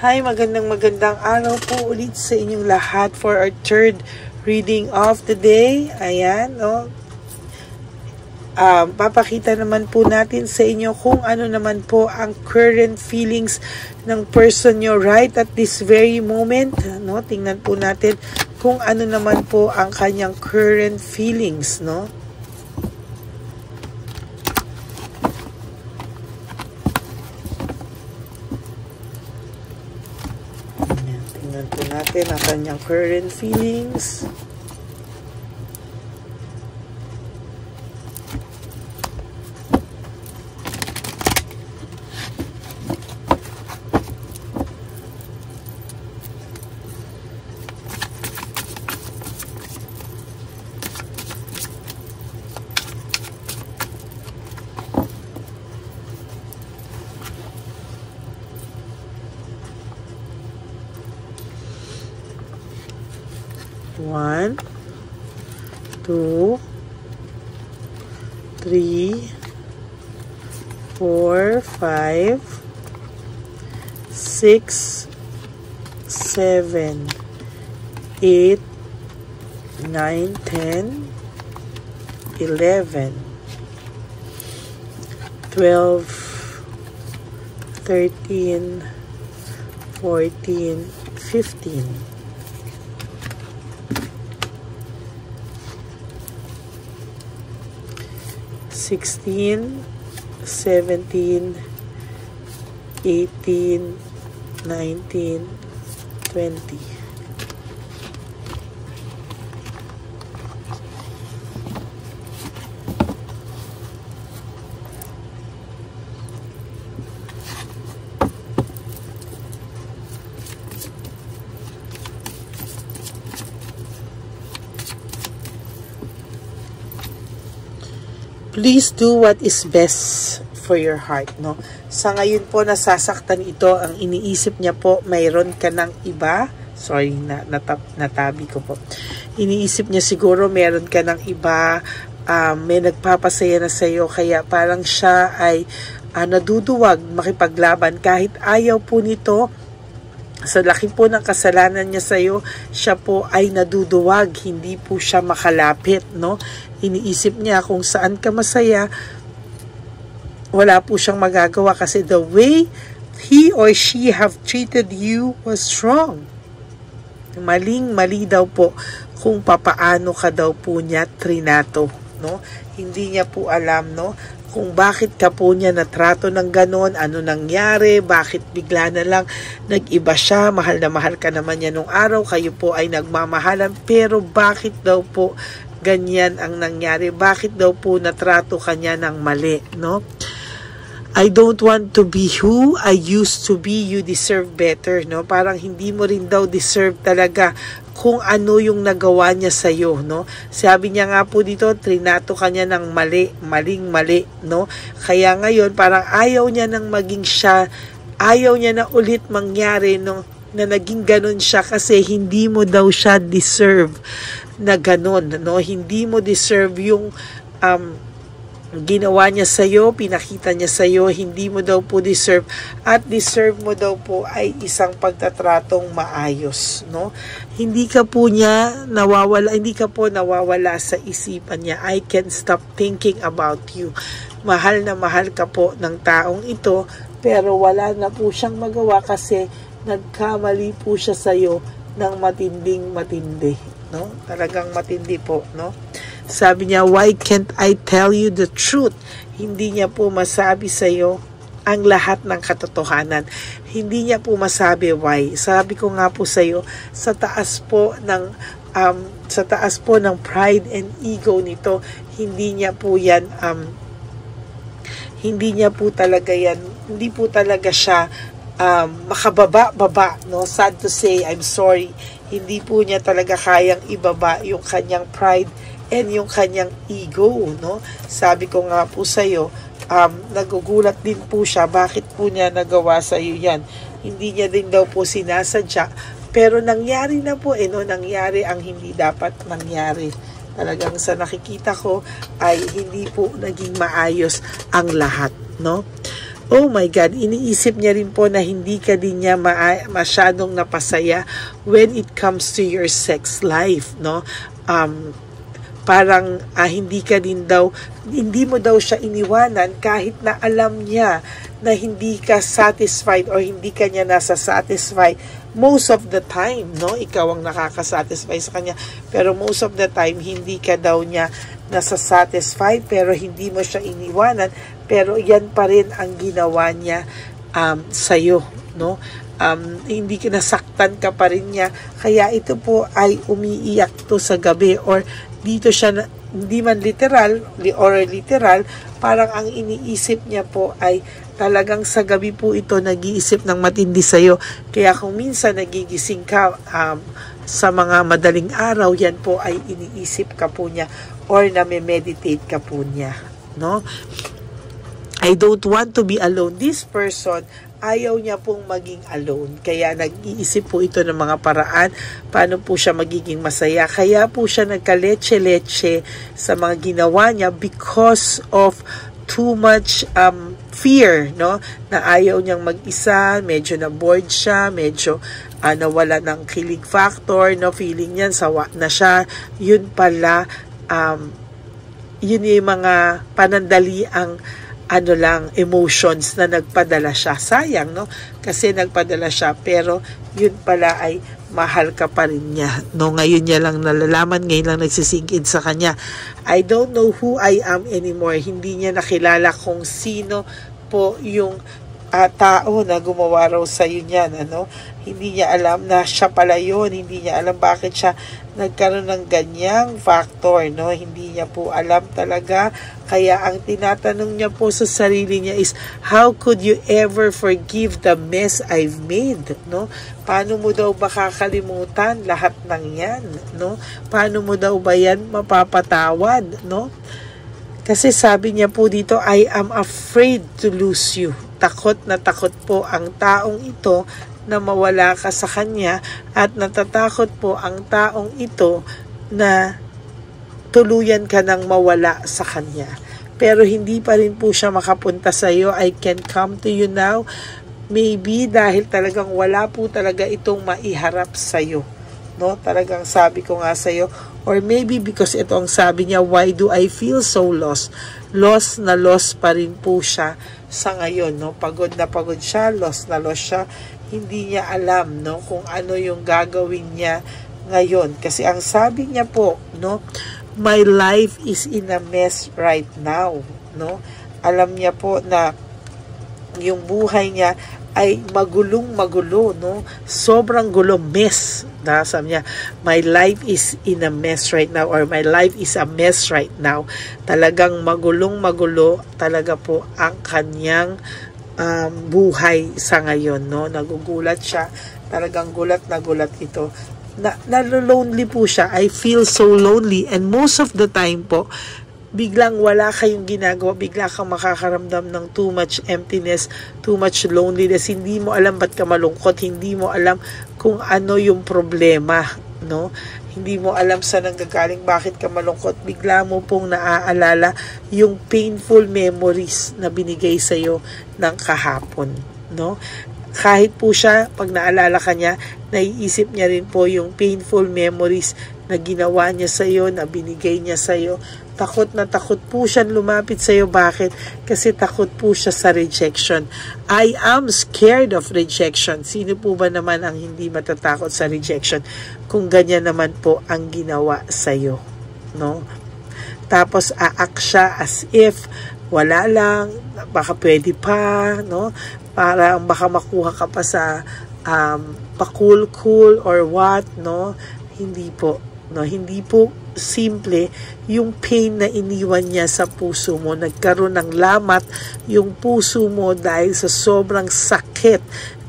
Hi, magandang araw po ulit sa inyong lahat for our third reading of the day. Ayan, no? Papakita naman po natin sa inyo kung ano naman po ang current feelings ng person nyo right at this very moment. No? Tingnan po natin kung ano naman po ang kanyang current feelings, no? Tingnan po natin ang kanyang current feelings. One, 2, 3, 4, 5, 6, 7, 8, 9, 10, 11, 12, 13, 14, 15. 16, 17, 18, 19, 20. Please do what is best for your heart, no? Sa ngayon po, nasasaktan ito. Ang iniisip niya po, mayroon ka ng iba. Sorry, natabi ko po. Iniisip niya siguro, mayroon ka ng iba. May nagpapasaya na sa'yo. Kaya parang siya ay naduduwag makipaglaban. Kahit ayaw po nito, sa laki po ng kasalanan niya sa'yo, siya po ay naduduwag. Hindi po siya makalapit, no? Iniisip niya kung saan ka masaya, wala po siyang magagawa kasi the way he or she have treated you was wrong. Maling-mali daw po kung papaano ka daw po niya trinato, no? Hindi niya po alam, no? Kung bakit ka po niya natrato ng ganon, ano nangyari, bakit bigla na lang nag-iba siya, mahal na mahal ka naman niya nung araw, kayo po ay nagmamahalan, pero bakit daw po ganyan ang nangyari, bakit daw po natrato ka niya ng mali, no? I don't want to be who I used to be, you deserve better, no? Parang hindi mo rin daw deserve talaga kung ano yung nagawa niya sa'yo, no? Sabi niya nga po dito, trinato ka niya ng mali, maling-mali, no? Kaya ngayon, parang ayaw niya nang maging siya, ayaw niya na ulit mangyari, no? Na naging ganon siya kasi hindi mo daw siya deserve na ganon, no? Hindi mo deserve yung ginawa niya sa'yo, pinakita niya sa'yo, hindi mo daw po deserve, at deserve mo daw po ay isang pagtatratong maayos, no? Hindi ka po nawawala sa isipan niya. I can't stop thinking about you. Mahal na mahal ka po ng taong ito, pero wala na po siyang magawa kasi nagkamali po siya sa'yo ng matinding-matindi, no? Talagang matindi po, no? Sabi niya, why can't I tell you the truth? Hindi niya po masabi sa'yo ang lahat ng katotohanan. Hindi niya po masabi why. Sabi ko nga po sa'yo, sa taas po ng pride and ego nito, hindi niya po talaga siya makababa, no? Sad to say, I'm sorry. Hindi po niya talaga kayang ibaba yung kanyang pride and yung kanyang ego, no? Sabi ko nga po sa'yo, nagugulat din po siya, bakit po niya nagawa sa'yo yan? Hindi niya din daw po sinasadya, pero nangyari na po, no? Nangyari ang hindi dapat mangyari. Talagang sa nakikita ko ay hindi po naging maayos ang lahat, no? oh my God, iniisip niya rin po na hindi ka din niya masyadong napasaya when it comes to your sex life, no? Parang hindi mo daw siya iniwanan kahit na alam niya na hindi ka satisfied or hindi ka niya nasa-satisfy most of the time, no? Ikaw ang nakaka-satisfy sa kanya, pero most of the time hindi ka daw niya nasa-satisfy, pero hindi mo siya iniwanan, pero yan pa rin ang ginawa niya sa'yo, no? Hindi ka nasaktan ka pa rin niya, kaya ito po ay umiiyak to sa gabi, or dito siya hindi man literal parang ang iniisip niya po ay talagang sa gabi po ito nag-iisip ng matindi sa'yo. Kaya kung minsan nagigising ka sa mga madaling araw, yan po ay iniisip ka po niya or name-meditate ka po niya, no? I don't want to be alone. This person, ayaw niya pong maging alone. Kaya nag-iisip po ito ng mga paraan paano po siya magiging masaya. Kaya po siya nagka-leche-leche sa mga ginawa niya because of too much fear, no? Na ayaw niyang mag-isa, medyo na-bored siya, medyo nawala ng kilig factor, no? Feeling niyan sawa na siya. Yun pala, yun yung mga panandaliang emotions na nagpadala siya. Sayang, no? Kasi nagpadala siya, pero yun pala ay mahal ka pa rin niya, no? Ngayon niya lang nalalaman, ngayon lang nagsisingkid sa kanya. I don't know who I am anymore. Hindi niya nakilala kung sino po yung tao na gumawa raw sa'yo niyan, ano? Hindi niya alam na siya pala yun. Hindi niya alam bakit siya nagkaroon ng ganyang factor, no? Hindi niya po alam talaga. Kaya ang tinatanong niya po sa sarili niya is, how could you ever forgive the mess I've made, no? Paano mo daw ba kakalimutan lahat ng yan, no? Paano mo daw ba yan mapapatawad, no? Kasi sabi niya po dito, I am afraid to lose you. Takot na takot po ang taong ito na mawala ka sa kanya, at natatakot po ang taong ito na tuluyan ka nang mawala sa kanya. Pero hindi pa rin po siya makapunta sa iyo. I can come to you now. Maybe dahil talagang wala po talaga itong maiharap sa iyo, no? Talagang sabi ko nga sa iyo, or maybe because ito ang sabi niya, why do I feel so lost? Lost na lost pa rin po siya sa ngayon, no? Pagod na pagod siya, lost na lost siya. Hindi niya alam, no, kung ano yung gagawin niya ngayon. Kasi ang sabi niya po, no, my life is in a mess right now, no? Alam niya po na yung buhay niya ay magulong-magulo, no? Sobrang gulo, mess. Sabi niya, my life is in a mess right now, or my life is a mess right now. Talagang magulong-magulo talaga po ang kanyang buhay sa ngayon, no? Nagugulat siya. Talagang gulat na gulat ito. Lonely po siya. I feel so lonely, and most of the time po, biglang wala kayong ginagawa, bigla kang makakaramdam ng too much emptiness, too much loneliness. Hindi mo alam ba't ka malungkot, hindi mo alam kung ano yung problema, no? Hindi mo alam saan nanggagaling, bakit ka malungkot. Bigla mo pong naaalala yung painful memories na binigay sa'yo ng kahapon, no? Kahit po siya, pag naalala ka niya, naiisip niya rin po yung painful memories na ginawa niya sa'yo, na binigay niya sa'yo. Takot na takot po siya lumapit sa'yo. Bakit? Kasi takot po siya sa rejection. I am scared of rejection. Sino po ba naman ang hindi matatakot sa rejection kung ganyan naman po ang ginawa sa'yo, no? Tapos aak siya as if wala lang, baka pwede pa, no? Para baka makuha ka pa sa pa-cool or what, no? Hindi po, no? Hindi po simple yung pain na iniwan niya sa puso mo. Nagkaroon ng lamat yung puso mo dahil sa sobrang sakit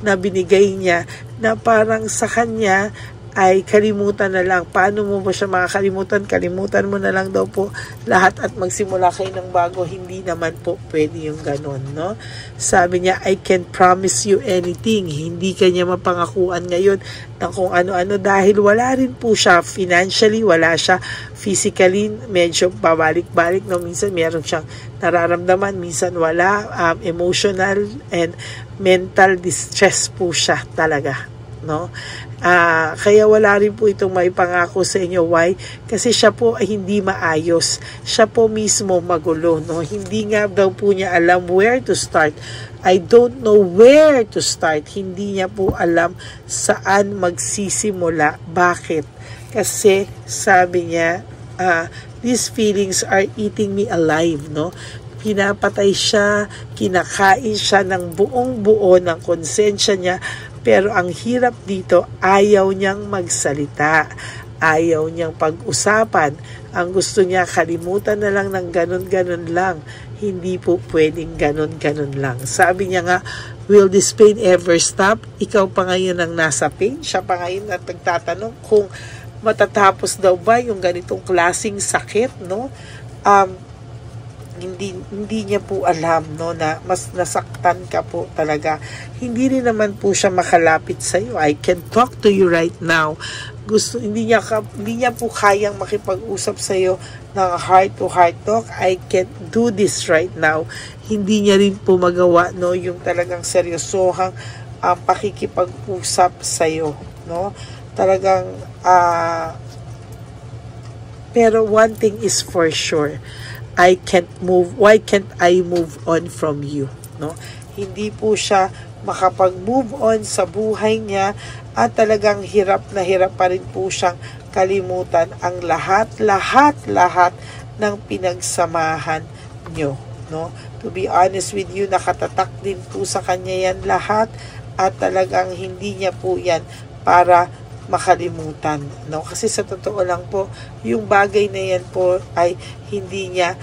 na binigay niya, na parang sa kanya ay kalimutan na lang. Paano mo ba siya makakalimutan? Kalimutan mo na lang daw po lahat at magsimula kayo ng bago. Hindi naman po pwede yung ganon, no? Sabi niya, I can't promise you anything. Hindi kanya mapangakuan ngayon ng kung ano-ano dahil wala rin po siya financially, wala siya physically, medyo pabalik-balik, no? Minsan meron siyang nararamdaman, minsan wala, emotional and mental distress po siya talaga, no? Kaya wala rin po itong may pangako sa inyo. Why? Kasi siya po ay hindi maayos. Siya po mismo magulo, no? Hindi nga daw po niya alam where to start. I don't know where to start. Hindi niya po alam saan magsisimula. Bakit? Kasi sabi niya, these feelings are eating me alive, no? Pinapatay siya, kinakain siya ng buong buo ng konsensya niya. Pero ang hirap dito, ayaw niyang magsalita. Ayaw niyang pag-usapan. Ang gusto niya, kalimutan na lang ng ganon-ganon lang. Hindi po pwedeng ganon-ganon lang. Sabi niya nga, will this pain ever stop? Ikaw pa ngayon ang nasa pain. Siya pa ngayon ang nagtatanong kung matatapos daw ba yung ganitong klaseng sakit, no? Hindi niya po alam, no, na mas nasaktan ka po talaga. Hindi rin naman po siya makalapit sa iyo. I can talk to you right now. Hindi niya po kayang makipag-usap sa iyo ng heart to heart talk. I can do this right now. Hindi niya rin po magawa, no, yung talagang seryosohang pakikipag-usap sa iyo, no? Talagang pero one thing is for sure. Why can't I move on from you? No? Hindi po siya makapag-move on sa buhay niya at talagang hirap na hirap pa rin po siyang kalimutan ang lahat ng pinagsamahan nyo. No? To be honest with you, nakatatak din po sa kanya yan lahat at talagang hindi niya po yan para makalimutan, no? Kasi sa totoo lang po, yung bagay na yan po ay hindi niya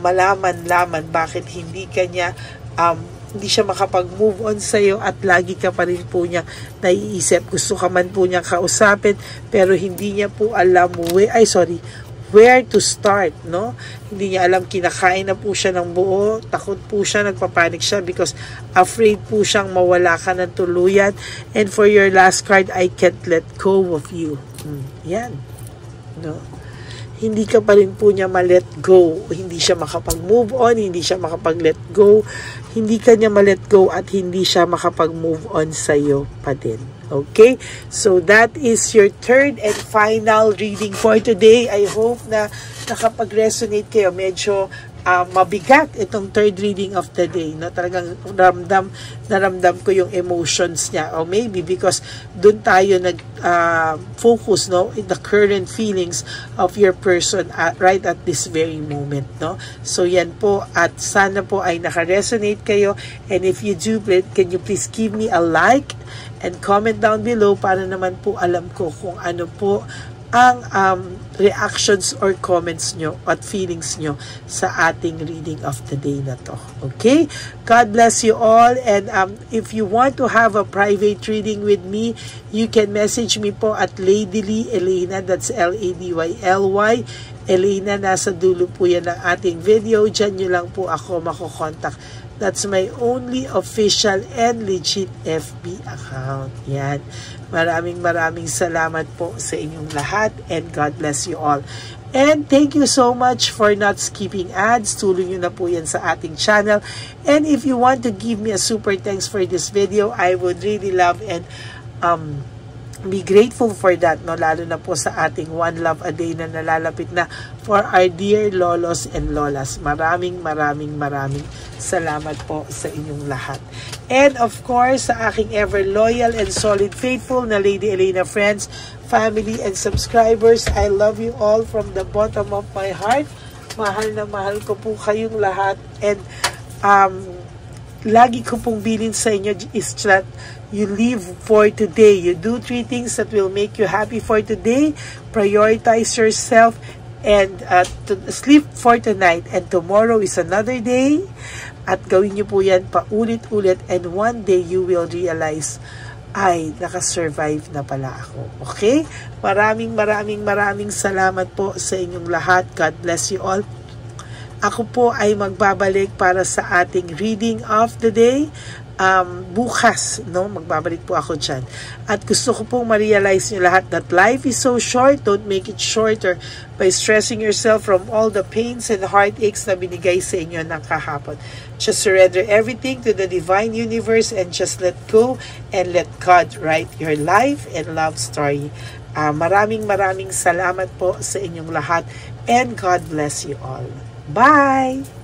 malaman bakit hindi siya makapag-move on sa iyo at lagi ka pa rin po niya naiisip. Gusto ka man po niya kausapin pero hindi niya po alam where to start, no? Hindi niya alam, kinakain na po siya ng buo, takot po siya, nagpapanik siya because afraid po siyang mawala ka ng tuluyan. And for your last card, I can't let go of you. Yan. No? Hindi ka pa rin po niya ma-let go. Hindi siya makapag-move on, hindi siya makapag-let go. Hindi ka niya ma-let go at hindi siya makapag-move on sa'yo pa din. Okay? So, that is your third and final reading for today. I hope na nakapag-resonate kayo. Medyo mabigat itong third reading of the day. No? Talagang naramdam ko yung emotions niya. Or maybe because dun tayo nag-focus, no, in the current feelings of your person right at this very moment. No? So, yan po. At sana po ay naka-resonate kayo. And if you do, can you please give me a like and comment down below para naman po alam ko kung ano po ang reactions or comments nyo at feelings nyo sa ating reading of the day na to. Okay? God bless you all. And if you want to have a private reading with me, you can message me po at Ladyly Elena. That's Ladyly. Elena, nasa dulo po yan ng ating video. Diyan nyo lang po ako makokontak. That's my only official and legit FB account. Yan. Maraming salamat po sa inyong lahat and God bless you all. And thank you so much for not skipping ads. Tulong nyo na po yan sa ating channel. And if you want to give me a super thanks for this video, I would really love and be grateful for that, no? Lalo na po sa ating One Love a Day na nalalapit na for our dear lolos and lolas. Maraming salamat po sa inyong lahat. And of course, sa aking ever loyal and solid faithful na Lady Elena friends, family and subscribers, I love you all from the bottom of my heart. Mahal na mahal ko po kayong lahat. And lagi ko pong bilin sa inyo is that you live for today. You do 3 things that will make you happy for today. Prioritize yourself and to sleep for tonight. And tomorrow is another day. At gawin niyo po yan paulit-ulit. And one day you will realize ay nakasurvive na pala ako. Okay? Maraming salamat po sa inyong lahat. God bless you all. Ako po ay magbabalik para sa ating reading of the day. Bukas, no? Magbabalik po ako dyan. At gusto ko pong ma-realize nyo lahat that life is so short. Don't make it shorter by stressing yourself from all the pains and heartaches na binigay sa inyo ng kahapon. Just surrender everything to the divine universe and just let go and let God write your life and love story. Maraming salamat po sa inyong lahat and God bless you all. Bye!